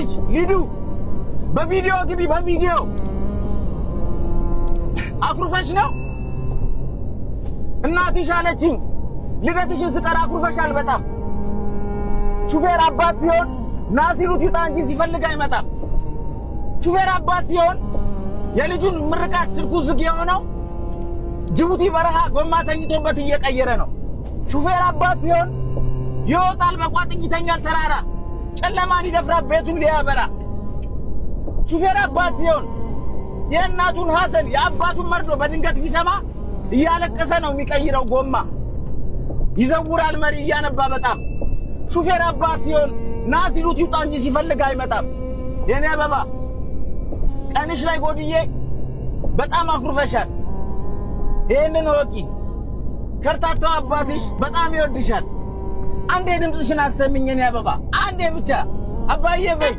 ልጅ ሊዱ በቪዲዮ ግቢ በቪዲዮ አኩርፈሽ ነው እናትሽ አለችኝ ልደትሽን ስጠራ አኩርፈሻል በጣም ሹፌር አባት ሲሆን ናሲሉት ይጣ እንጂ ሲፈልግ አይመጣም ሹፌር አባት ሲሆን የልጁን ምርቃት ስልኩ ዝግ የሆነው ጅቡቲ በረሃ ጎማ ተኝቶበት እየቀየረ ነው ሹፌር አባት ሲሆን ይወጣል በቋጥኝ ይተኛል ተራራ ጨለማን ይደፍራል ቤቱን ሊያበራ ሹፌር አባት ሲሆን የእናቱን ሐዘን የአባቱን መርዶ በድንገት ቢሰማ እያለቀሰ ነው የሚቀይረው ጎማ ይዘውራል መሪ እያነባ በጣም ሹፌር አባት ሲሆን ናሲሉት ይውጣ እንጂ ሲፈልግ አይመጣም የኔ አበባ ቀንሽ ላይ ጎድዬ በጣም አኩርፈሻል ይሄንን ወቂ ከርታታው አባትሽ በጣም ይወድሻል አንዴ ድምጽሽን አሰሚኝ የኔ አበባ አንዴ ብቻ አባዬ በይ